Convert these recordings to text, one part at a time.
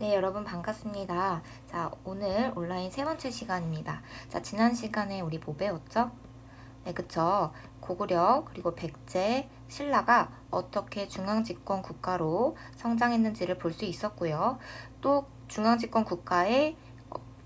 네, 여러분 반갑습니다. 자, 오늘 온라인 세 번째 시간입니다. 자, 지난 시간에 우리 뭐 배웠죠? 네, 그쵸. 고구려 그리고 백제, 신라가 어떻게 중앙집권 국가로 성장했는지를 볼 수 있었고요. 또 중앙집권 국가에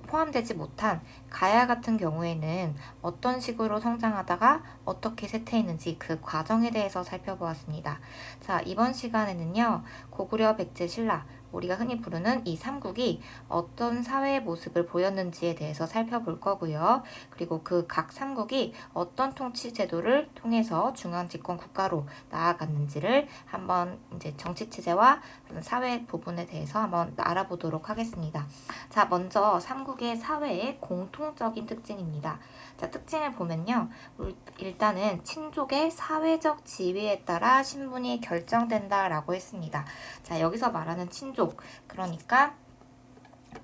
포함되지 못한 가야 같은 경우에는 어떤 식으로 성장하다가 어떻게 쇠퇴했는지 그 과정에 대해서 살펴보았습니다. 자, 이번 시간에는요, 고구려, 백제, 신라, 우리가 흔히 부르는 이 삼국이 어떤 사회의 모습을 보였는지에 대해서 살펴볼 거고요. 그리고 그 각 삼국이 어떤 통치 제도를 통해서 중앙 집권 국가로 나아갔는지를 한번 이제 정치 체제와 사회 부분에 대해서 한번 알아보도록 하겠습니다. 자, 먼저 삼국의 사회의 공통적인 특징입니다. 자, 특징을 보면요. 일단은 친족의 사회적 지위에 따라 신분이 결정된다라고 했습니다. 자, 여기서 말하는 친족, 그러니까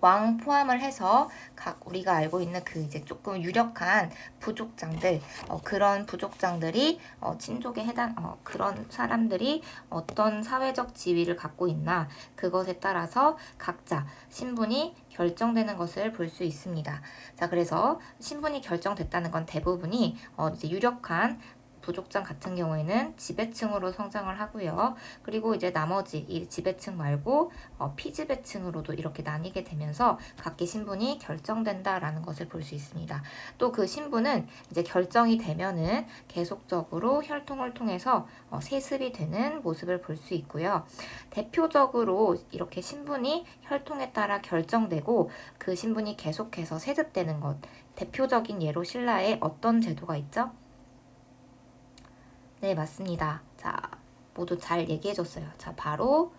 왕 포함을 해서 각 우리가 알고 있는 그 이제 조금 유력한 부족장들, 그런 부족장들이 친족에 해당 그런 사람들이 어떤 사회적 지위를 갖고 있나 그것에 따라서 각자 신분이 결정되는 것을 볼 수 있습니다. 자, 그래서 신분이 결정됐다는 건 대부분이 이제 유력한 부족장 같은 경우에는 지배층으로 성장을 하고요. 그리고 이제 나머지 이 지배층 말고 피지배층으로도 이렇게 나뉘게 되면서 각기 신분이 결정된다라는 것을 볼 수 있습니다. 또 그 신분은 이제 결정이 되면은 계속적으로 혈통을 통해서 세습이 되는 모습을 볼 수 있고요. 대표적으로 이렇게 신분이 혈통에 따라 결정되고 그 신분이 계속해서 세습되는 것. 대표적인 예로 신라에 어떤 제도가 있죠? 네, 맞습니다. 자, 모두 잘 얘기해줬어요. 자, 바로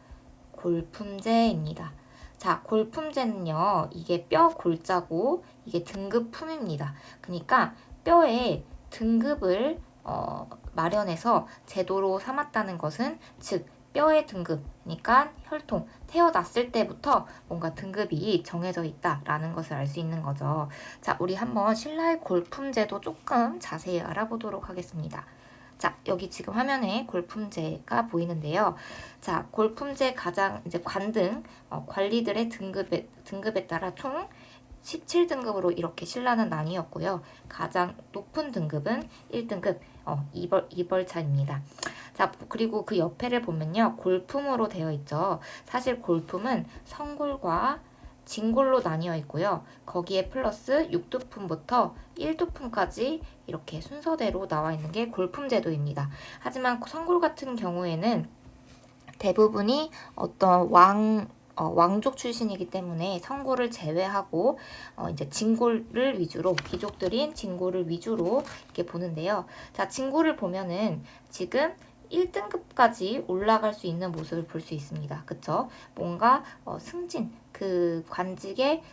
골품제입니다. 자, 골품제는요, 이게 뼈 골자고 이게 등급품입니다. 그러니까 뼈에 등급을 마련해서 제도로 삼았다는 것은 즉 뼈의 등급, 그러니까 혈통, 태어났을 때부터 뭔가 등급이 정해져 있다라는 것을 알 수 있는 거죠. 자, 우리 한번 신라의 골품제도 조금 자세히 알아보도록 하겠습니다. 자, 여기 지금 화면에 골품제가 보이는데요. 자, 골품제 가장 이제 관등, 관리들의 등급에 따라 총 17등급으로 이렇게 신라는 나뉘었고요. 가장 높은 등급은 1등급, 이벌차입니다. 자, 그리고 그 옆에를 보면요. 골품으로 되어 있죠. 사실 골품은 성골과 진골로 나뉘어 있고요. 거기에 플러스 6두품부터 1두품까지 이렇게 순서대로 나와 있는 게 골품 제도입니다. 하지만 성골 같은 경우에는 대부분이 어떤 왕족 출신이기 때문에 성골을 제외하고 이제 진골을 위주로 귀족들인 진골을 위주로 이렇게 보는데요. 자, 진골을 보면은 지금 1등급까지 올라갈 수 있는 모습을 볼 수 있습니다. 그쵸? 뭔가 승진, 그 관직에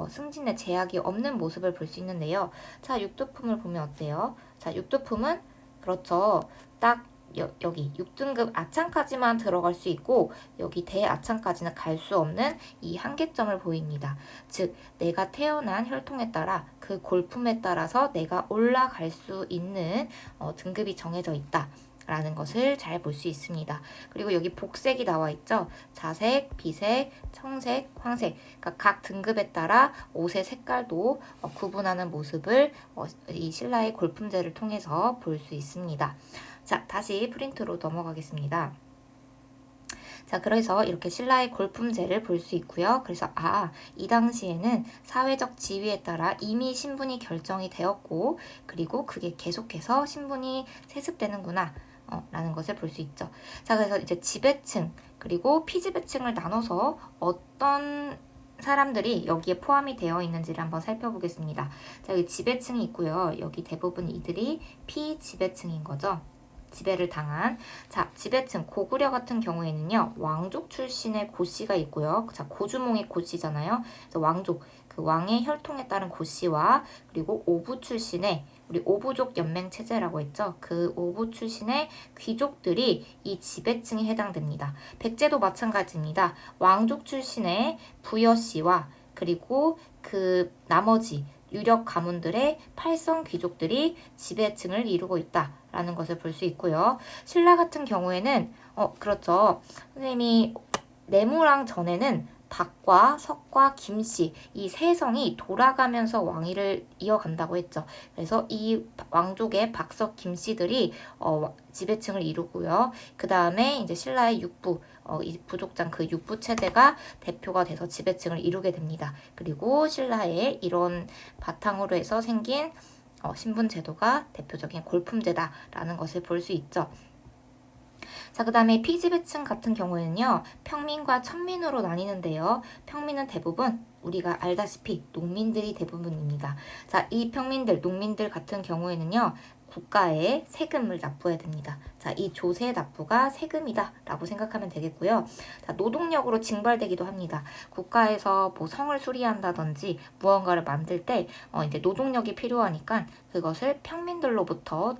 승진의 제약이 없는 모습을 볼 수 있는데요. 자, 육두품을 보면 어때요? 자, 육두품은 그렇죠. 딱 여기 6등급 아창까지만 들어갈 수 있고 여기 대아창까지는 갈 수 없는 이 한계점을 보입니다. 즉 내가 태어난 혈통에 따라 그 골품에 따라서 내가 올라갈 수 있는 등급이 정해져 있다. 라는 것을 잘 볼 수 있습니다. 그리고 여기 복색이 나와 있죠. 자색, 비색, 청색, 황색. 그러니까 각 등급에 따라 옷의 색깔도 구분하는 모습을 이 신라의 골품제를 통해서 볼 수 있습니다. 자, 다시 프린트로 넘어가겠습니다. 자, 그래서 이렇게 신라의 골품제를 볼 수 있고요. 그래서 이 당시에는 사회적 지위에 따라 이미 신분이 결정이 되었고 그리고 그게 계속해서 신분이 세습되는구나. 라는 것을 볼 수 있죠. 자, 그래서 이제 지배층 그리고 피지배층을 나눠서 어떤 사람들이 여기에 포함이 되어 있는지를 한번 살펴보겠습니다. 자, 여기 지배층이 있고요. 여기 대부분 이들이 피지배층인 거죠. 지배를 당한. 자, 지배층 고구려 같은 경우에는요. 왕족 출신의 고씨가 있고요. 자, 고주몽이 고씨잖아요. 그래서 왕족, 그 왕의 혈통에 따른 고씨와 그리고 오부 출신의 우리 오부족 연맹 체제라고 했죠. 그 오부 출신의 귀족들이 이 지배층에 해당됩니다. 백제도 마찬가지입니다. 왕족 출신의 부여씨와 그리고 그 나머지 유력 가문들의 팔성 귀족들이 지배층을 이루고 있다라는 것을 볼 수 있고요. 신라 같은 경우에는 그렇죠. 선생님이 내무랑 전에는 박과, 석과, 김씨 이 세 성이 돌아가면서 왕위를 이어간다고 했죠. 그래서 이 왕족의 박석, 김씨들이 지배층을 이루고요. 그 다음에 이제 신라의 육부, 이 부족장 그 육부 체제가 대표가 돼서 지배층을 이루게 됩니다. 그리고 신라의 이런 바탕으로 해서 생긴 신분 제도가 대표적인 골품제다라는 것을 볼 수 있죠. 자, 그 다음에 피지배층 같은 경우에는요, 평민과 천민으로 나뉘는데요. 평민은 대부분 우리가 알다시피 농민들이 대부분입니다. 자, 이 평민들, 농민들 같은 경우에는요, 국가에 세금을 납부해야 됩니다. 자, 이 조세 납부가 세금이다 라고 생각하면 되겠고요. 자, 노동력으로 징발되기도 합니다. 국가에서 뭐 성을 수리한다든지 무언가를 만들 때 이제 노동력이 필요하니까 그것을 평민들로부터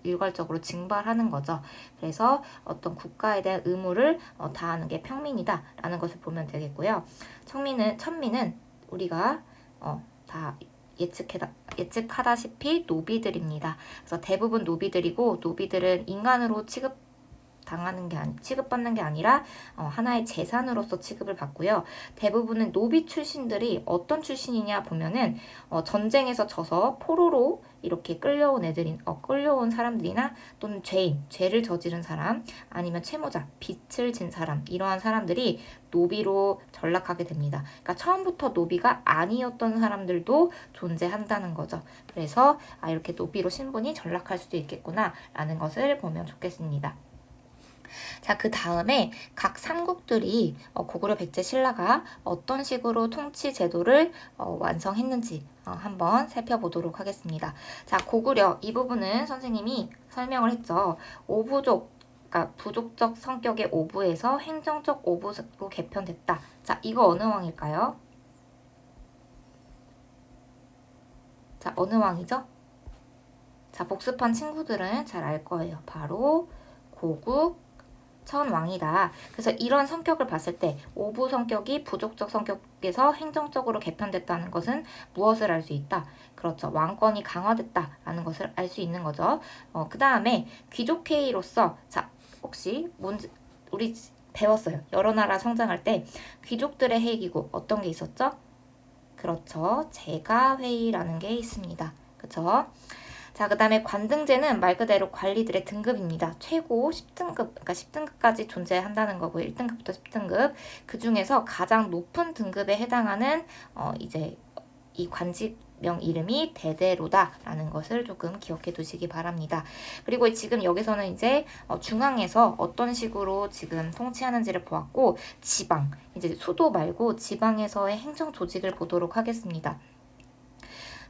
일괄적으로 징발하는 거죠. 그래서 어떤 국가에 대한 의무를 다하는 게 평민이다 라는 것을 보면 되겠고요. 천민은 우리가 다 예측하다시피 노비들입니다. 그래서 대부분 노비들이고 노비들은 인간으로 취급받는 게 아니라 하나의 재산으로서 취급을 받고요. 대부분은 노비 출신들이 어떤 출신이냐 보면은 전쟁에서 져서 포로로 이렇게 끌려온 사람들이나 또는 죄를 저지른 사람, 아니면 채무자, 빚을 진 사람, 이러한 사람들이 노비로 전락하게 됩니다. 그러니까 처음부터 노비가 아니었던 사람들도 존재한다는 거죠. 그래서 이렇게 노비로 신분이 전락할 수도 있겠구나라는 것을 보면 좋겠습니다. 자, 그 다음에 각 삼국들이 고구려, 백제, 신라가 어떤 식으로 통치 제도를 완성했는지 한번 살펴보도록 하겠습니다. 자, 고구려 이 부분은 선생님이 설명을 했죠. 오부족, 그러니까 부족적 성격의 오부에서 행정적 오부로 개편됐다. 자, 이거 어느 왕일까요? 자, 어느 왕이죠? 자, 복습한 친구들은 잘 알 거예요. 바로 고국 천왕이다. 그래서 이런 성격을 봤을 때 오부 성격이 부족적 성격에서 행정적으로 개편됐다는 것은 무엇을 알 수 있다? 그렇죠. 왕권이 강화됐다라는 것을 알 수 있는 거죠. 그 다음에 귀족회의로서 자, 혹시 우리 배웠어요. 여러 나라 성장할 때 귀족들의 회의기구 어떤 게 있었죠? 그렇죠. 제가회의라는 게 있습니다. 그렇죠? 자, 그 다음에 관등제는 말 그대로 관리들의 등급입니다. 최고 10등급, 그러니까 10등급까지 존재한다는 거고요. 1등급부터 10등급. 그 중에서 가장 높은 등급에 해당하는 이제 이 관직명 이름이 대대로다라는 것을 조금 기억해 두시기 바랍니다. 그리고 지금 여기서는 이제 중앙에서 어떤 식으로 지금 통치하는지를 보았고, 지방, 이제 수도 말고 지방에서의 행정 조직을 보도록 하겠습니다.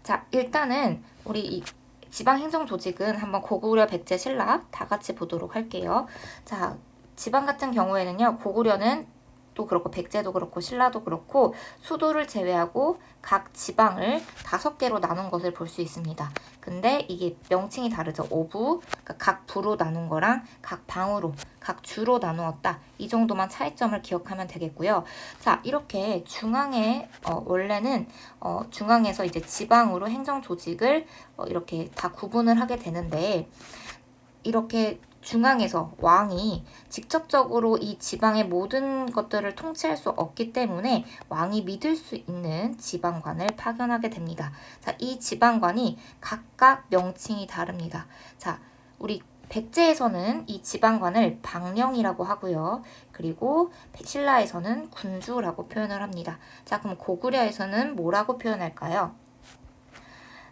자, 일단은 우리 이 지방행정 조직은 한번 고구려, 백제, 신라 다 같이 보도록 할게요. 자, 지방 같은 경우에는요, 고구려는 또 그렇고 백제도 그렇고 신라도 그렇고 수도를 제외하고 각 지방을 5개로 나눈 것을 볼 수 있습니다. 근데 이게 명칭이 다르죠. 오부, 그러니까 각 부로 나눈 거랑 각 방으로, 각 주로 나누었다. 이 정도만 차이점을 기억하면 되겠고요. 자, 이렇게 중앙에 원래는 중앙에서 이제 지방으로 행정 조직을 이렇게 다 구분을 하게 되는데, 이렇게 중앙에서 왕이 직접적으로 이 지방의 모든 것들을 통치할 수 없기 때문에 왕이 믿을 수 있는 지방관을 파견하게 됩니다. 자, 이 지방관이 각각 명칭이 다릅니다. 자, 우리 백제에서는 이 지방관을 방령이라고 하고요. 그리고 신라에서는 군주라고 표현을 합니다. 자, 그럼 고구려에서는 뭐라고 표현할까요?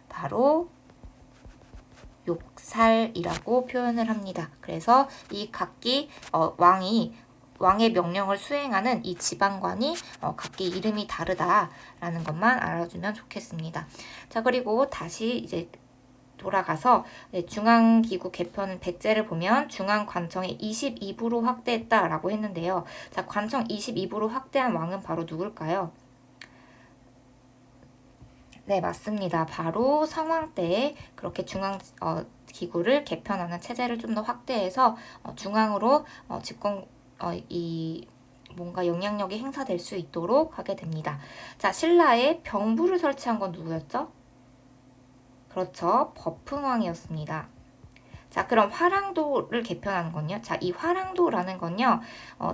바로 욕살이라고 표현을 합니다. 그래서 이 각기 왕의 명령을 수행하는 이 지방관이 각기 이름이 다르다라는 것만 알아주면 좋겠습니다. 자, 그리고 다시 이제 돌아가서 중앙기구 개편 백제를 보면 중앙관청이 22부로 확대했다라고 했는데요. 자, 관청 22부로 확대한 왕은 바로 누굴까요? 네, 맞습니다. 바로 성왕 때에 그렇게 중앙 기구를 개편하는 체제를 좀 더 확대해서 중앙으로 집권 뭔가 영향력이 행사될 수 있도록 하게 됩니다. 자, 신라에 병부를 설치한 건 누구였죠? 그렇죠. 버풍왕이었습니다. 자, 그럼 화랑도를 개편하는 건요. 자, 이 화랑도라는 건요.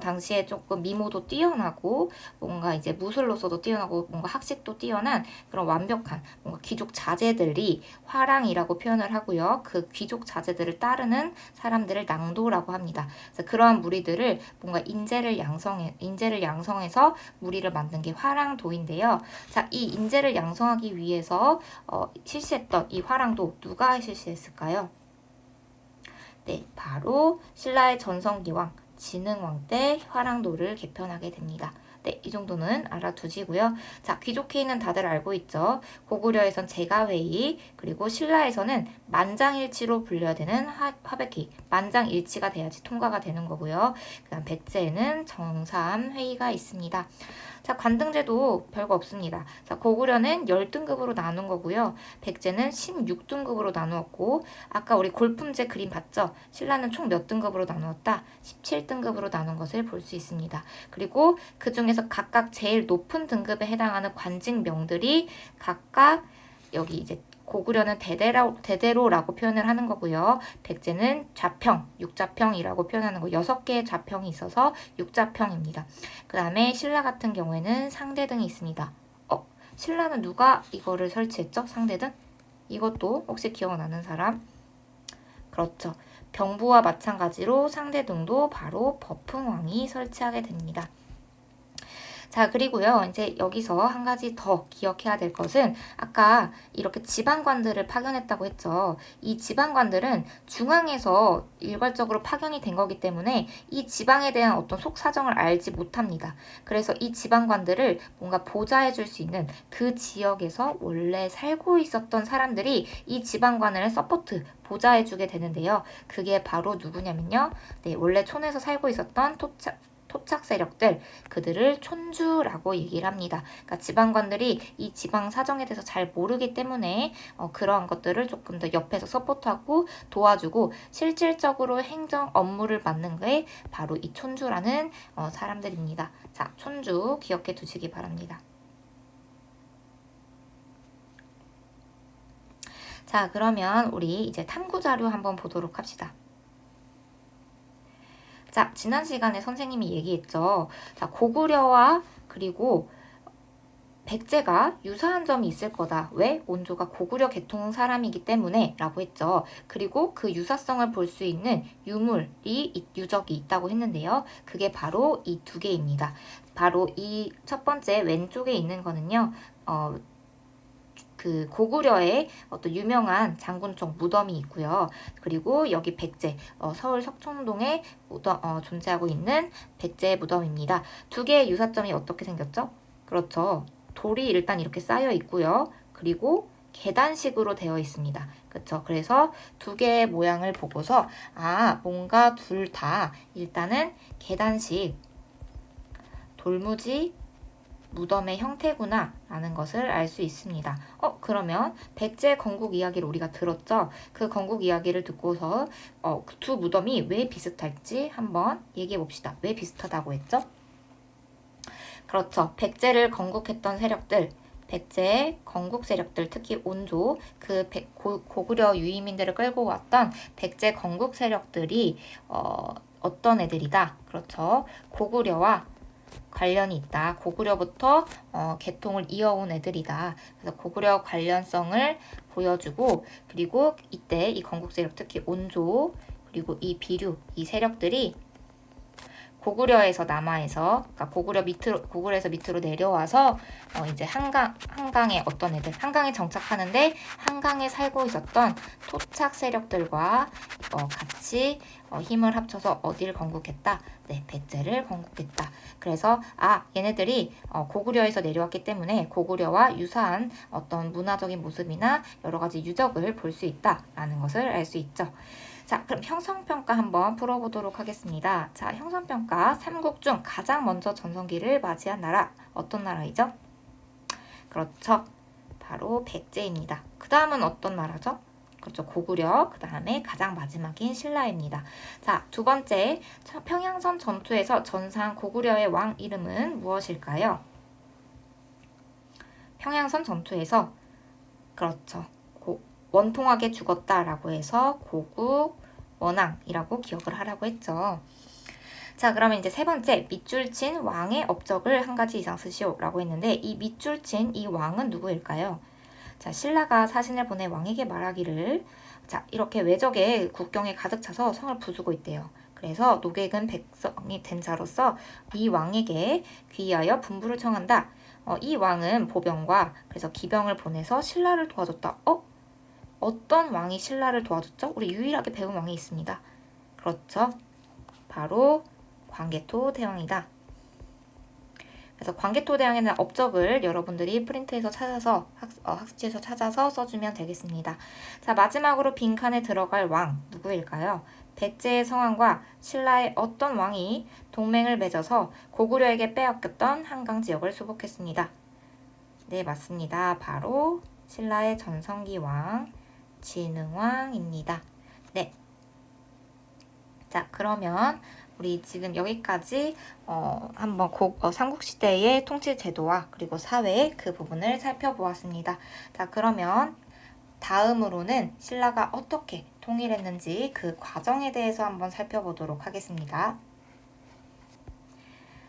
당시에 조금 미모도 뛰어나고 뭔가 이제 무술로서도 뛰어나고 뭔가 학식도 뛰어난 그런 완벽한 뭔가 귀족 자제들이 화랑이라고 표현을 하고요. 그 귀족 자제들을 따르는 사람들을 낭도라고 합니다. 그래서 그러한 무리들을 뭔가 인재를 양성해서 무리를 만든 게 화랑도인데요. 자, 이 인재를 양성하기 위해서 실시했던 이 화랑도 누가 실시했을까요? 네, 바로 신라의 전성기왕 진흥왕 때 화랑도를 개편하게 됩니다. 네, 이 정도는 알아두시고요. 자, 귀족회의는 다들 알고 있죠. 고구려에선 제가회의, 그리고 신라에서는 만장일치로 불려야 되는 화백회의. 만장일치가 돼야지 통과가 되는 거고요. 그 다음 백제에는 정사회의가 있습니다. 자, 관등제도 별거 없습니다. 자, 고구려는 10등급으로 나눈 거고요. 백제는 16등급으로 나누었고, 아까 우리 골품제 그림 봤죠? 신라는 총 몇 등급으로 나누었다? 17등급으로 나눈 것을 볼 수 있습니다. 그리고 그 중에서 각각 제일 높은 등급에 해당하는 관직명들이 각각 여기 이제 고구려는 대대로라고 표현을 하는 거고요. 백제는 좌평, 육좌평이라고 표현하는 거 6개의 좌평이 있어서 육좌평입니다. 그 다음에 신라 같은 경우에는 상대등이 있습니다. 신라는 누가 이거를 설치했죠? 상대등? 이것도 혹시 기억나는 사람? 그렇죠. 병부와 마찬가지로 상대등도 바로 버풍왕이 설치하게 됩니다. 자, 그리고요, 이제 여기서 한 가지 더 기억해야 될 것은 아까 이렇게 지방관들을 파견했다고 했죠. 이 지방관들은 중앙에서 일괄적으로 파견이 된 거기 때문에 이 지방에 대한 어떤 속사정을 알지 못합니다. 그래서 이 지방관들을 뭔가 보좌해줄 수 있는 그 지역에서 원래 살고 있었던 사람들이 이 지방관을 보좌해주게 되는데요. 그게 바로 누구냐면요. 네, 원래 촌에서 살고 있었던 토착 세력들, 그들을 촌주라고 얘기를 합니다. 그러니까 지방관들이 이 지방 사정에 대해서 잘 모르기 때문에 그러한 것들을 조금 더 옆에서 서포트하고 도와주고 실질적으로 행정 업무를 맡는 게 바로 이 촌주라는 사람들입니다. 자, 촌주 기억해 두시기 바랍니다. 자, 그러면 우리 이제 탐구 자료 한번 보도록 합시다. 자, 지난 시간에 선생님이 얘기했죠. 자, 고구려와 그리고 백제가 유사한 점이 있을 거다. 왜? 원조가 고구려 계통 사람이기 때문에 라고 했죠. 그리고 그 유사성을 볼 수 있는 유적이 있다고 했는데요. 그게 바로 이 두 개입니다. 바로 이 첫 번째 왼쪽에 있는 거는요. 그 고구려의 어떤 유명한 장군총 무덤이 있고요. 그리고 여기 백제, 서울 석촌동에 존재하고 있는 백제 무덤입니다. 두 개의 유사점이 어떻게 생겼죠? 그렇죠. 돌이 일단 이렇게 쌓여 있고요. 그리고 계단식으로 되어 있습니다. 그렇죠. 그래서 두 개의 모양을 보고서 뭔가 둘 다 일단은 계단식 돌무지 무덤의 형태구나 라는 것을 알 수 있습니다. 그러면 백제 건국 이야기를 우리가 들었죠? 그 건국 이야기를 듣고서 그 두 무덤이 왜 비슷할지 한번 얘기해 봅시다. 왜 비슷하다고 했죠? 그렇죠. 백제를 건국했던 세력들, 백제의 건국 세력들, 특히 온조, 고구려 유이민들을 끌고 왔던 백제 건국 세력들이 어떤 애들이다? 그렇죠. 고구려와 관련이 있다. 고구려부터 계통을 이어온 애들이다. 그래서 고구려 관련성을 보여주고, 그리고 이때 이 건국 세력, 특히 온조, 그리고 이 비류, 이 세력들이 고구려에서 남하에서, 그러니까 고구려에서 밑으로 내려와서 이제 한강에 어떤 애들, 한강에 정착하는데 한강에 살고 있었던 토착 세력들과 같이 힘을 합쳐서 어디를 건국했다? 네, 백제를 건국했다. 그래서 얘네들이 고구려에서 내려왔기 때문에 고구려와 유사한 어떤 문화적인 모습이나 여러 가지 유적을 볼 수 있다라는 것을 알 수 있죠. 자, 그럼 형성평가 한번 풀어보도록 하겠습니다. 자, 형성평가 3국 중 가장 먼저 전성기를 맞이한 나라, 어떤 나라이죠? 그렇죠. 바로 백제입니다. 그 다음은 어떤 나라죠? 그렇죠. 고구려, 그 다음에 가장 마지막인 신라입니다. 자, 두 번째, 평양선 전투에서 전사한 고구려의 왕 이름은 무엇일까요? 평양선 전투에서, 그렇죠. 원통하게 죽었다라고 해서 고국 원앙이라고 기억을 하라고 했죠. 자, 그러면 이제 세 번째, 밑줄 친 왕의 업적을 한 가지 이상 쓰시오라고 했는데, 이 밑줄 친 이 왕은 누구일까요? 자, 신라가 사신을 보내 왕에게 말하기를, 자, 이렇게 외적의 국경에 가득 차서 성을 부수고 있대요. 그래서 노객은 백성이 된 자로서 이 왕에게 귀하여 분부를 청한다. 이 왕은 보병과 그래서 기병을 보내서 신라를 도와줬다. 어떤 왕이 신라를 도와줬죠? 우리 유일하게 배운 왕이 있습니다. 그렇죠. 바로 광개토 대왕이다. 그래서 광개토 대왕에 대한 업적을 여러분들이 프린트에서 찾아서 학습지에서 찾아서 써주면 되겠습니다. 자, 마지막으로 빈칸에 들어갈 왕 누구일까요? 백제의 성왕과 신라의 어떤 왕이 동맹을 맺어서 고구려에게 빼앗겼던 한강 지역을 수복했습니다. 네, 맞습니다. 바로 신라의 전성기 왕 진흥왕입니다. 네. 자, 그러면 우리 지금 여기까지 한번 삼국시대의 통치 제도와 그리고 사회 그 부분을 살펴보았습니다. 자, 그러면 다음으로는 신라가 어떻게 통일했는지 그 과정에 대해서 한번 살펴보도록 하겠습니다.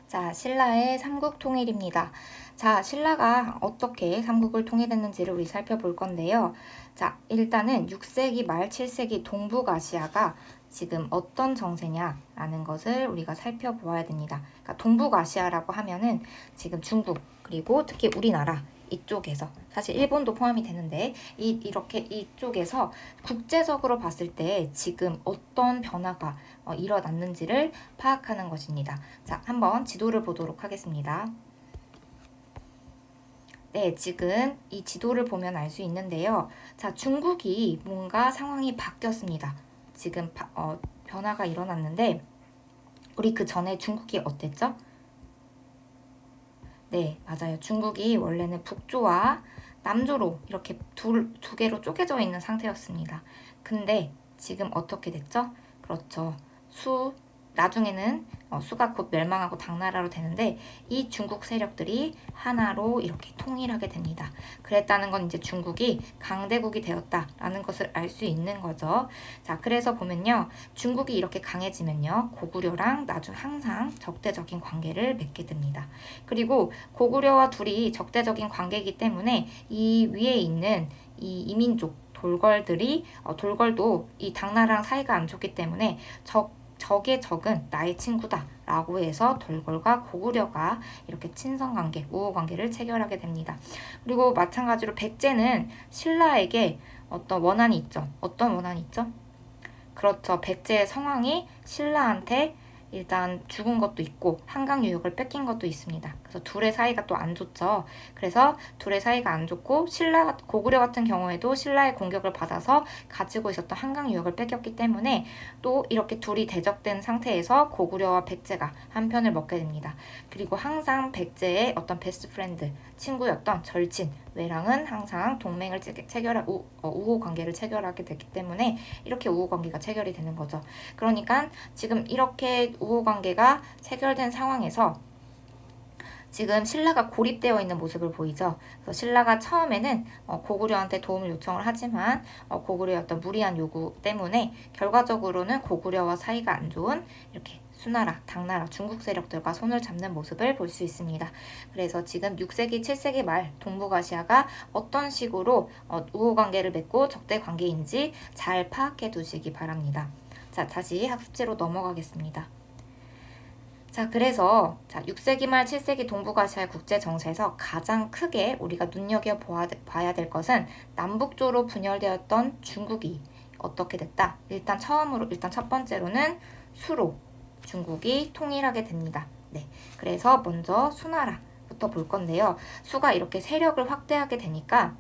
자, 신라의 삼국 통일입니다. 자, 신라가 어떻게 삼국을 통일했는지를 우리 살펴볼 건데요. 자, 일단은 6세기 말 7세기 동북아시아가 지금 어떤 정세냐라는 것을 우리가 살펴보아야 됩니다. 그러니까 동북아시아라고 하면은 지금 중국 그리고 특히 우리나라 이쪽에서 사실 일본도 포함이 되는데 이렇게 이쪽에서 국제적으로 봤을 때 지금 어떤 변화가 일어났는지를 파악하는 것입니다. 자, 한번 지도를 보도록 하겠습니다. 네, 지금 이 지도를 보면 알 수 있는데요. 자, 중국이 뭔가 상황이 바뀌었습니다. 지금 변화가 일어났는데 우리 그 전에 중국이 어땠죠? 네, 맞아요. 중국이 원래는 북조와 남조로 이렇게 두 개로 쪼개져 있는 상태였습니다. 근데 지금 어떻게 됐죠? 그렇죠. 나중에는 수가 곧 멸망하고 당나라로 되는데 이 중국 세력들이 하나로 이렇게 통일하게 됩니다. 그랬다는 건 이제 중국이 강대국이 되었다라는 것을 알 수 있는 거죠. 자, 그래서 보면요. 중국이 이렇게 강해지면요. 고구려랑 나중 항상 적대적인 관계를 맺게 됩니다. 그리고 고구려와 둘이 적대적인 관계이기 때문에 이 위에 있는 이 이민족 돌걸도 이 당나라랑 사이가 안 좋기 때문에 적의 적은 나의 친구다 라고 해서 돌걸과 고구려가 이렇게 친선관계, 우호관계를 체결하게 됩니다. 그리고 마찬가지로 백제는 신라에게 어떤 원한이 있죠. 어떤 원한이 있죠? 그렇죠. 백제의 성왕이 신라한테 일단 죽은 것도 있고 한강 유역을 뺏긴 것도 있습니다. 그래서 둘의 사이가 또 안 좋죠. 그래서 둘의 사이가 안 좋고 고구려 같은 경우에도 신라의 공격을 받아서 가지고 있었던 한강 유역을 뺏겼기 때문에 또 이렇게 둘이 대적된 상태에서 고구려와 백제가 한 편을 먹게 됩니다. 그리고 항상 백제의 어떤 베스트 프렌드, 친구였던 절친, 외랑은 항상 동맹을 우호 관계를 체결하게 됐기 때문에 이렇게 우호 관계가 체결이 되는 거죠. 그러니까 지금 이렇게 우호 관계가 체결된 상황에서 지금 신라가 고립되어 있는 모습을 보이죠. 그래서 신라가 처음에는 고구려한테 도움을 요청을 하지만 고구려의 어떤 무리한 요구 때문에 결과적으로는 고구려와 사이가 안 좋은 이렇게 수나라, 당나라, 중국 세력들과 손을 잡는 모습을 볼 수 있습니다. 그래서 지금 6세기, 7세기 말 동북아시아가 어떤 식으로 우호관계를 맺고 적대관계인지 잘 파악해 두시기 바랍니다. 자, 다시 학습지로 넘어가겠습니다. 자, 그래서 6세기 말 7세기 동북아시아의 국제 정세에서 가장 크게 우리가 눈여겨봐야 될 것은 남북조로 분열되었던 중국이 어떻게 됐다? 일단 첫 번째로는 수로 중국이 통일하게 됩니다. 네, 그래서 먼저 수나라부터 볼 건데요. 수가 이렇게 세력을 확대하게 되니까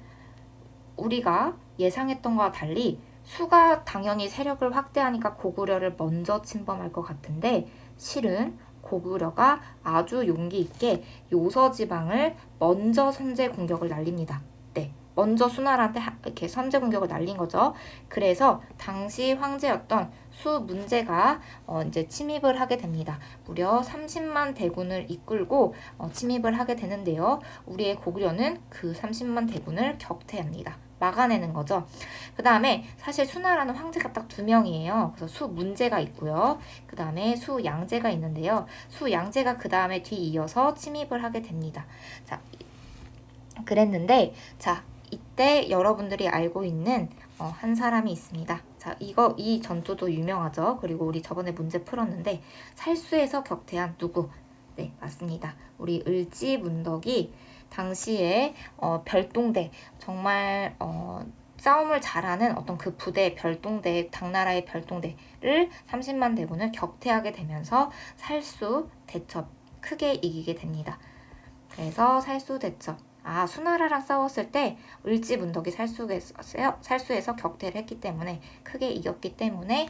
우리가 예상했던 것과 달리 수가 당연히 세력을 확대하니까 고구려를 먼저 침범할 것 같은데 실은 고구려가 아주 용기 있게 요서 지방을 먼저 선제 공격을 날립니다. 네, 먼저 수나라한테 이렇게 선제 공격을 날린 거죠. 그래서 당시 황제였던 수문제가 이제 침입을 하게 됩니다. 무려 30만 대군을 이끌고 침입을 하게 되는데요. 우리의 고구려는 그 30만 대군을 격퇴합니다. 막아내는 거죠. 그 다음에 사실 수나라는 황제가 딱 2명이에요. 그래서 수 문제가 있고요. 그 다음에 수 양제가 있는데요. 수 양제가 그 다음에 뒤이어서 침입을 하게 됩니다. 자, 그랬는데 자, 이때 여러분들이 알고 있는 한 사람이 있습니다. 자, 이 전투도 유명하죠. 그리고 우리 저번에 문제 풀었는데 살수에서 격퇴한 누구? 네, 맞습니다. 우리 을지문덕이 당시에 별동대 정말 싸움을 잘하는 어떤 그 부대 별동대 당나라의 별동대를 30만 대군을 격퇴하게 되면서 살수 대첩 크게 이기게 됩니다. 그래서 살수 대첩. 수나라랑 싸웠을 때 을지문덕이 살수에서 격퇴를 했기 때문에 크게 이겼기 때문에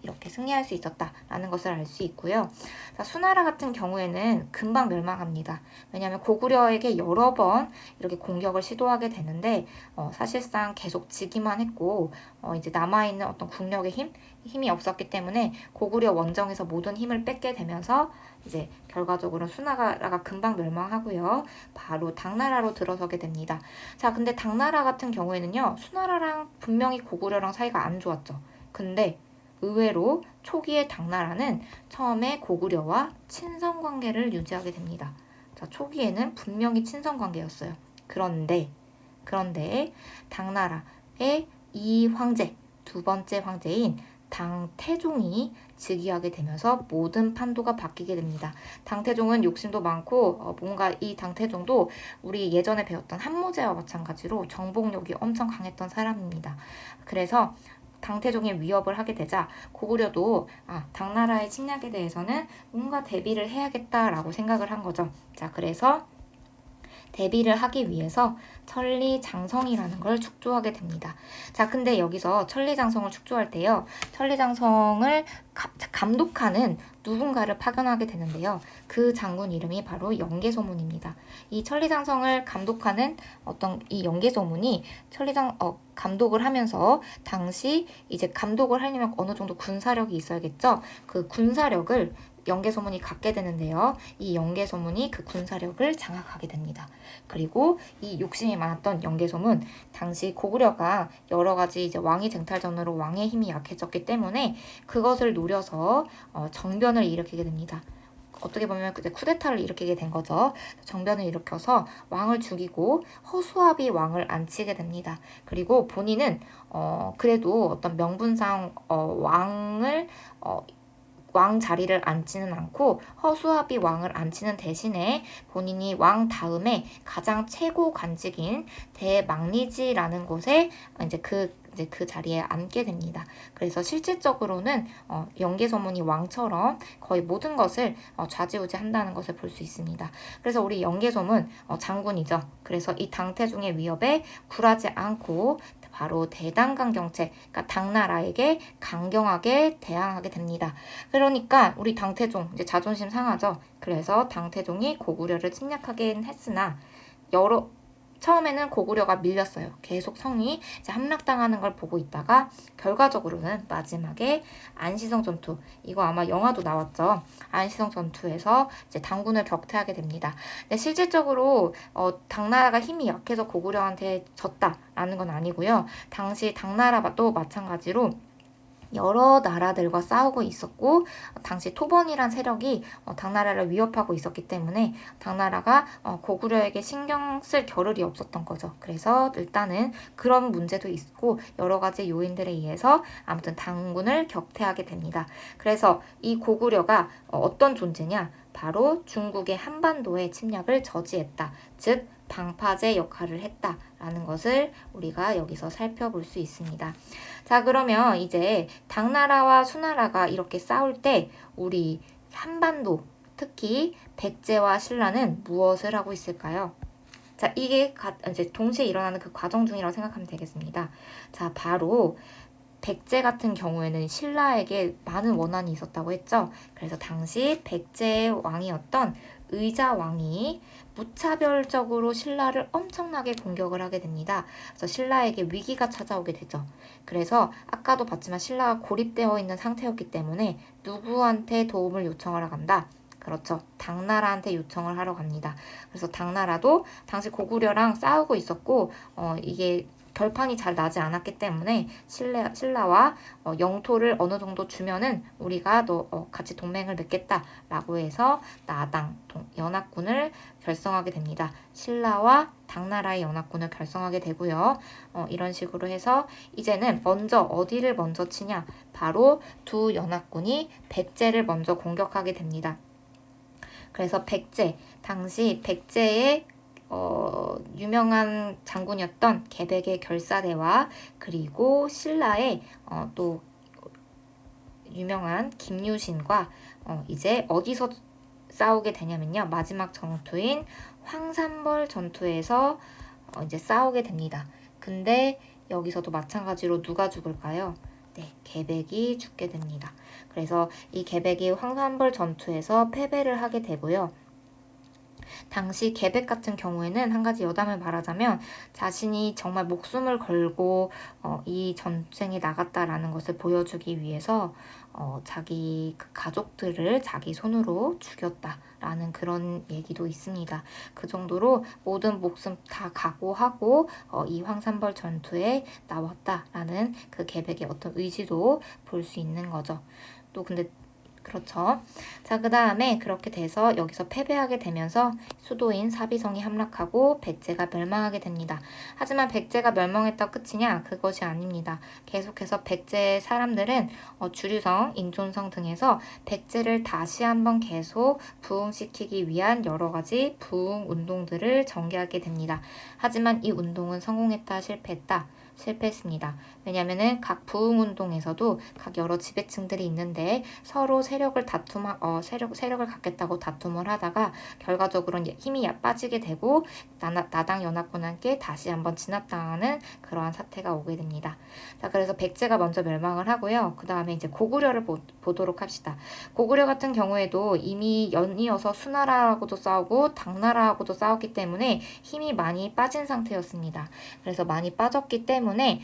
이렇게 승리할 수 있었다라는 것을 알 수 있고요. 자, 수나라 같은 경우에는 금방 멸망합니다. 왜냐하면 고구려에게 여러 번 이렇게 공격을 시도하게 되는데 사실상 계속 지기만 했고 이제 남아있는 어떤 국력의 힘이 없었기 때문에 고구려 원정에서 모든 힘을 뺏게 되면서 이제 결과적으로 수나라가 금방 멸망하고요. 바로 당나라로 들어서게 됩니다. 자, 근데 당나라 같은 경우에는요. 수나라랑 분명히 고구려랑 사이가 안 좋았죠. 근데 의외로 초기에 당나라는 처음에 고구려와 친선 관계를 유지하게 됩니다. 자, 초기에는 분명히 친선 관계였어요. 그런데 당나라의 이 황제, 두 번째 황제인 당태종이 즉위하게 되면서 모든 판도가 바뀌게 됩니다. 당태종은 욕심도 많고 뭔가 이 당태종도 우리 예전에 배웠던 한무제와 마찬가지로 정복력이 엄청 강했던 사람입니다. 그래서 당태종이 위협을 하게 되자 고구려도 당나라의 침략에 대해서는 뭔가 대비를 해야겠다라고 생각을 한 거죠. 자, 그래서 대비를 하기 위해서 천리장성이라는 걸 축조하게 됩니다. 자, 근데 여기서 천리장성을 축조할 때요. 천리장성을 감독하는 누군가를 파견하게 되는데요. 그 장군 이름이 바로 영계소문입니다. 이 천리장성을 감독하는 이 영계소문이 감독을 하면서 당시 이제 감독을 하려면 어느 정도 군사력이 있어야겠죠. 그 군사력을 영계소문이 갖게 되는데요. 이 영계소문이 그 군사력을 장악하게 됩니다. 그리고 이 욕심이 많았던 영계소문, 당시 고구려가 여러 가지 이제 왕위 쟁탈전으로 왕의 힘이 약해졌기 때문에 그것을 노려서 정변을 일으키게 됩니다. 어떻게 보면 그때 쿠데타를 일으키게 된 거죠. 정변을 일으켜서 왕을 죽이고 허수아비 왕을 앉히게 됩니다. 그리고 본인은 그래도 어떤 명분상 왕 자리를 앉지는 않고 허수아비 왕을 앉히는 대신에 본인이 왕 다음에 가장 최고 관직인 대망리지라는 곳에 이제 그 자리에 앉게 됩니다. 그래서 실질적으로는 영계소문이 왕처럼 거의 모든 것을 좌지우지한다는 것을 볼 수 있습니다. 그래서 우리 영계소문 장군이죠. 그래서 이 당태종의 위협에 굴하지 않고 바로 대당강경책, 그러니까 당나라에게 강경하게 대항하게 됩니다. 그러니까 우리 당태종 이제 자존심 상하죠. 그래서 당태종이 고구려를 침략하긴 했으나 처음에는 고구려가 밀렸어요. 계속 성이 이제 함락당하는 걸 보고 있다가 결과적으로는 마지막에 안시성 전투, 이거 아마 영화도 나왔죠. 안시성 전투에서 이제 당군을 격퇴하게 됩니다. 근데 실질적으로 당나라가 힘이 약해서 고구려한테 졌다라는 건 아니고요. 당시 당나라도 마찬가지로 여러 나라들과 싸우고 있었고 당시 토번이란 세력이 당나라를 위협하고 있었기 때문에 당나라가 고구려에게 신경 쓸 겨를이 없었던 거죠. 그래서 일단은 그런 문제도 있고 여러 가지 요인들에 의해서 아무튼 당군을 격퇴하게 됩니다. 그래서 이 고구려가 어떤 존재냐? 바로 중국의 한반도의 침략을 저지했다. 즉 방파제 역할을 했다라는 것을 우리가 여기서 살펴볼 수 있습니다. 자, 그러면 이제 당나라와 수나라가 이렇게 싸울 때 우리 한반도, 특히 백제와 신라는 무엇을 하고 있을까요? 자, 이게 이제 동시에 일어나는 그 과정 중이라고 생각하면 되겠습니다. 자, 바로 백제 같은 경우에는 신라에게 많은 원한이 있었다고 했죠. 그래서 당시 백제의 왕이었던 의자왕이 무차별적으로 신라를 엄청나게 공격을 하게 됩니다. 그래서 신라에게 위기가 찾아오게 되죠. 그래서 아까도 봤지만 신라가 고립되어 있는 상태였기 때문에 누구한테 도움을 요청하러 간다? 그렇죠. 당나라한테 요청을 하러 갑니다. 그래서 당나라도 당시 고구려랑 싸우고 있었고 이게 결판이 잘 나지 않았기 때문에 신라와 영토를 어느 정도 주면은 우리가 너 같이 동맹을 맺겠다라고 해서 나당 연합군을 결성하게 됩니다. 신라와 당나라의 연합군을 결성하게 되고요. 이런 식으로 해서 이제는 어디를 먼저 치냐? 바로 두 연합군이 백제를 먼저 공격하게 됩니다. 그래서 당시 백제의 유명한 장군이었던 개백의 결사대와 그리고 신라의 또 유명한 김유신과 이제 어디서 싸우게 되냐면요. 마지막 전투인 황산벌 전투에서 이제 싸우게 됩니다. 근데 여기서도 마찬가지로 누가 죽을까요? 네, 개백이 죽게 됩니다. 그래서 이 개백이 황산벌 전투에서 패배를 하게 되고요. 당시 개백 같은 경우에는 한 가지 여담을 말하자면 자신이 정말 목숨을 걸고 이 전쟁에 나갔다라는 것을 보여주기 위해서 자기 그 가족들을 자기 손으로 죽였다라는 그런 얘기도 있습니다. 그 정도로 모든 목숨 다 각오하고 이 황산벌 전투에 나왔다라는 그 개백의 어떤 의지도 볼 수 있는 거죠. 또 근데 그렇죠. 자, 그 다음에 그렇게 돼서 여기서 패배하게 되면서 수도인 사비성이 함락하고 백제가 멸망하게 됩니다. 하지만 백제가 멸망했다 끝이냐? 그것이 아닙니다. 계속해서 백제 사람들은 주류성, 인존성 등에서 백제를 다시 한번 계속 부흥시키기 위한 여러 가지 부흥 운동들을 전개하게 됩니다. 하지만 이 운동은 성공했다, 실패했습니다. 왜냐하면은 각 부흥운동에서도 각 여러 지배층들이 있는데 서로 세력을 갖겠다고 다툼을 하다가 결과적으로는 힘이 빠지게 되고 나당 연합군에게 다시 한번 진압당하는 그러한 사태가 오게 됩니다. 자, 그래서 백제가 먼저 멸망을 하고요. 그 다음에 이제 고구려를 보도록 합시다. 고구려 같은 경우에도 이미 연이어서 수나라하고도 싸우고 당나라하고도 싸웠기 때문에 힘이 많이 빠진 상태였습니다. 그래서 많이 빠졌기 때문에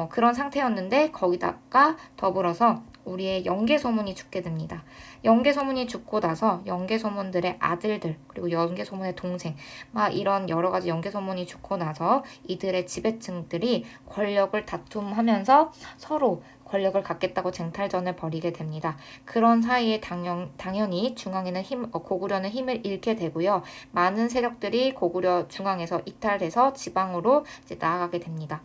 그런 상태였는데 거기다가 더불어서 우리의 영계소문이 죽게 됩니다. 영계소문이 죽고 나서 영계소문들의 아들들 그리고 영계소문의 동생 막 이런 여러 가지 영계소문이 죽고 나서 이들의 지배층들이 권력을 다툼하면서 서로 권력을 갖겠다고 쟁탈전을 벌이게 됩니다. 그런 사이에 당연히 고구려는 힘을 잃게 되고요. 많은 세력들이 고구려 중앙에서 이탈돼서 지방으로 이제 나아가게 됩니다.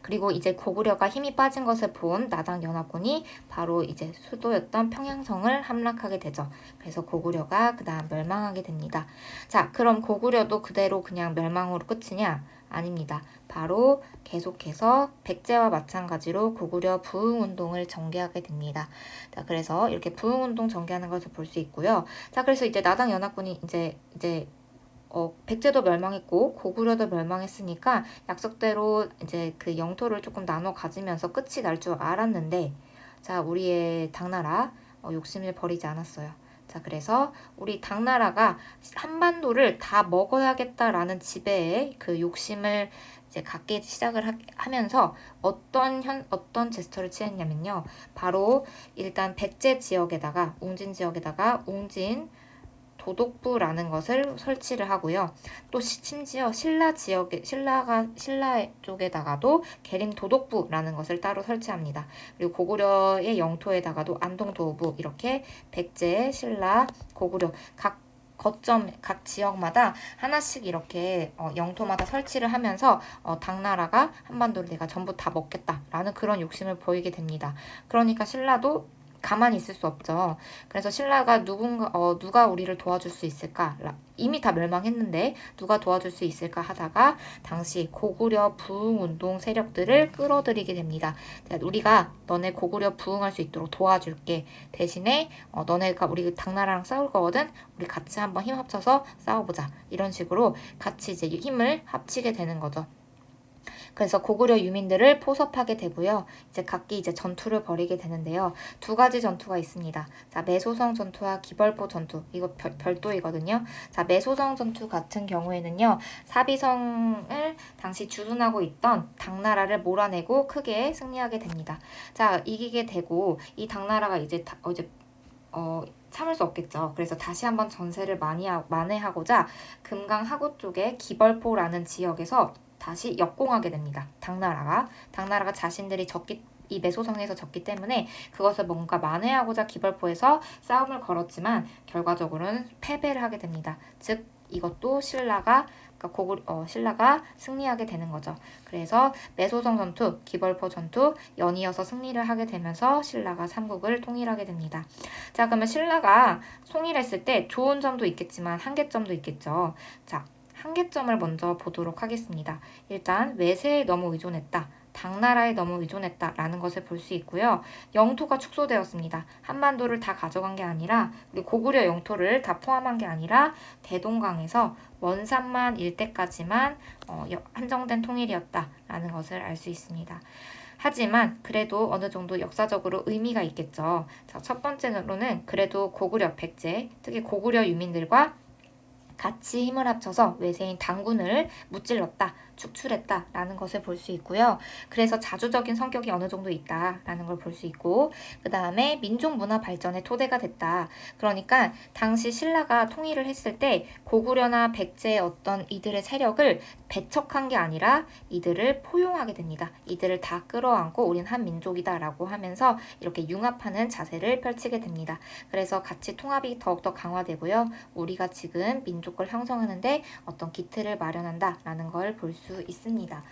그리고 이제 고구려가 힘이 빠진 것을 본 나당 연합군이 바로 이제 수도였던 평양성을 함락하게 되죠. 그래서 고구려가 그 다음 멸망하게 됩니다. 자, 그럼 고구려도 그대로 그냥 멸망으로 끝이냐? 아닙니다. 바로 계속해서 백제와 마찬가지로 고구려 부흥운동을 전개하게 됩니다. 자, 그래서 이렇게 부흥운동 전개하는 것을 볼 수 있고요. 자, 그래서 이제 나당 연합군이 이제 백제도 멸망했고 고구려도 멸망했으니까 약속대로 이제 그 영토를 조금 나눠 가지면서 끝이 날 줄 알았는데 자, 우리의 당나라 욕심을 버리지 않았어요. 자, 그래서 우리 당나라가 한반도를 다 먹어야겠다라는 지배의 그 욕심을 이제 갖기 시작을 하면서 어떤 제스처를 취했냐면요. 바로 일단 백제 지역에다가 웅진 웅진 도독부라는 것을 설치를 하고요. 또 심지어 신라 쪽에다가도 계림 도독부라는 것을 따로 설치합니다. 그리고 고구려의 영토에다가도 안동도부 이렇게 백제, 신라, 고구려 각 지역마다 하나씩 이렇게 영토마다 설치를 하면서 당나라가 한반도를 내가 전부 다 먹겠다라는 그런 욕심을 보이게 됩니다. 그러니까 신라도 가만히 있을 수 없죠. 그래서 신라가 누가 우리를 도와줄 수 있을까? 이미 다 멸망했는데 누가 도와줄 수 있을까 하다가 당시 고구려 부흥운동 세력들을 끌어들이게 됩니다. 우리가 너네 고구려 부흥할 수 있도록 도와줄게. 대신에 너네가 우리 당나라랑 싸울 거거든. 우리 같이 한번 힘 합쳐서 싸워보자. 이런 식으로 같이 이제 힘을 합치게 되는 거죠. 그래서 고구려 유민들을 포섭하게 되고요. 이제 각기 전투를 벌이게 되는데요. 두 가지 전투가 있습니다. 자, 매소성 전투와 기벌포 전투. 이거 별도이거든요. 자, 매소성 전투 같은 경우에는요. 사비성을 당시 주둔하고 있던 당나라를 몰아내고 크게 승리하게 됩니다. 자, 이기게 되고 이 당나라가 참을 수 없겠죠. 그래서 다시 한번 전세를 만회하고자 금강 하구 쪽에 기벌포라는 지역에서 다시 역공하게 됩니다. 당나라가 자신들이 이 매소성에서 졌기 때문에 그것을 뭔가 만회하고자 기벌포에서 싸움을 걸었지만 결과적으로는 패배를 하게 됩니다. 즉 이것도 신라가 승리하게 되는 거죠. 그래서 매소성 전투, 기벌포 전투 연이어서 승리를 하게 되면서 신라가 삼국을 통일하게 됩니다. 자, 그러면 신라가 통일했을 때 좋은 점도 있겠지만 한계점도 있겠죠. 자, 한계점을 먼저 보도록 하겠습니다. 일단 외세에 너무 의존했다. 당나라에 너무 의존했다라는 것을 볼 수 있고요. 영토가 축소되었습니다. 한반도를 다 가져간 게 아니라 우리 고구려 영토를 다 포함한 게 아니라 대동강에서 원산만 일대까지만 한정된 통일이었다라는 것을 알 수 있습니다. 하지만 그래도 어느 정도 역사적으로 의미가 있겠죠. 자, 첫 번째로는 그래도 고구려 백제, 특히 고구려 유민들과 같이 힘을 합쳐서 외세인 당군을 무찔렀다, 축출했다라는 것을 볼 수 있고요. 그래서 자주적인 성격이 어느 정도 있다라는 걸 볼 수 있고, 그 다음에 민족 문화 발전의 토대가 됐다. 그러니까 당시 신라가 통일을 했을 때 고구려나 백제의 어떤 이들의 세력을 배척한 게 아니라 이들을 포용하게 됩니다. 이들을 다 끌어안고 우린 한 민족이다라고 하면서 이렇게 융합하는 자세를 펼치게 됩니다. 그래서 같이 통합이 더욱더 강화되고요. 우리가 지금 민족을 형성하는데 어떤 기틀을 마련한다라는 걸 볼 수 있습니다.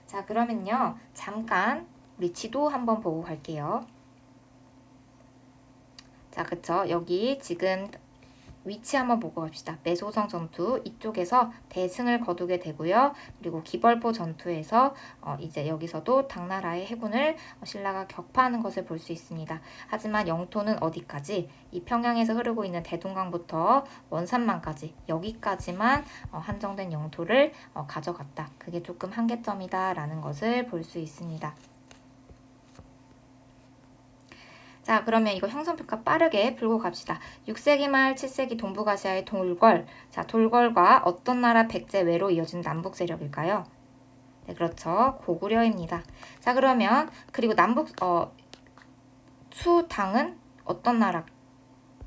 자, 그러면요. 잠깐 우리 지도 한번 보고 갈게요. 자, 그쵸. 여기 지금 위치 한번 보고 갑시다. 매소성 전투 이쪽에서 대승을 거두게 되고요. 그리고 기벌포 전투에서 이제 여기서도 당나라의 해군을 신라가 격파하는 것을 볼 수 있습니다. 하지만 영토는 어디까지? 이 평양에서 흐르고 있는 대동강부터 원산만까지 여기까지만 한정된 영토를 가져갔다. 그게 조금 한계점이다라는 것을 볼 수 있습니다. 자, 그러면 이거 형성평가 빠르게 풀고 갑시다. 6세기 말 7세기 동북아시아의 돌궐. 자, 돌궐과 어떤 나라 백제 외로 이어진 남북 세력일까요? 네, 그렇죠. 고구려입니다. 자, 그러면 그리고 수당은 어떤 나라?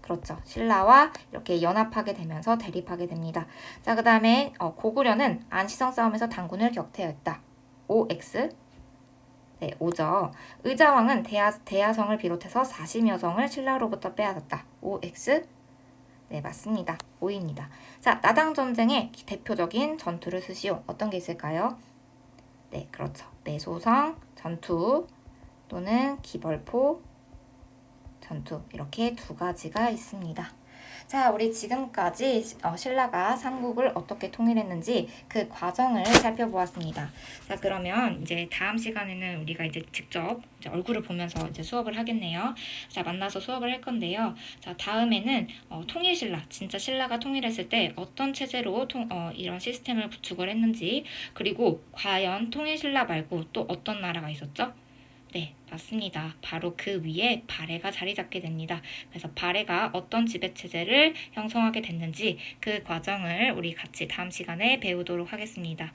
그렇죠. 신라와 이렇게 연합하게 되면서 대립하게 됩니다. 자, 그 다음에 고구려는 안시성 싸움에서 당군을 격퇴했다. OX. 네, 5죠. 의자왕은 대야성을 비롯해서 40여 성을 신라로부터 빼앗았다. OX? 네, 맞습니다. 5입니다. 자, 나당전쟁의 대표적인 전투를 쓰시오. 어떤 게 있을까요? 네, 그렇죠. 매소성 전투 또는 기벌포 전투 이렇게 두 가지가 있습니다. 자, 우리 지금까지 신라가 삼국을 어떻게 통일했는지 그 과정을 살펴보았습니다. 자, 그러면 이제 다음 시간에는 우리가 이제 직접 얼굴을 보면서 이제 수업을 하겠네요. 자, 만나서 수업을 할 건데요. 자, 다음에는 통일신라, 진짜 신라가 통일했을 때 어떤 체제로 이런 시스템을 구축을 했는지, 그리고 과연 통일신라 말고 또 어떤 나라가 있었죠? 네, 맞습니다. 바로 그 위에 발해가 자리 잡게 됩니다. 그래서 발해가 어떤 지배체제를 형성하게 됐는지 그 과정을 우리 같이 다음 시간에 배우도록 하겠습니다.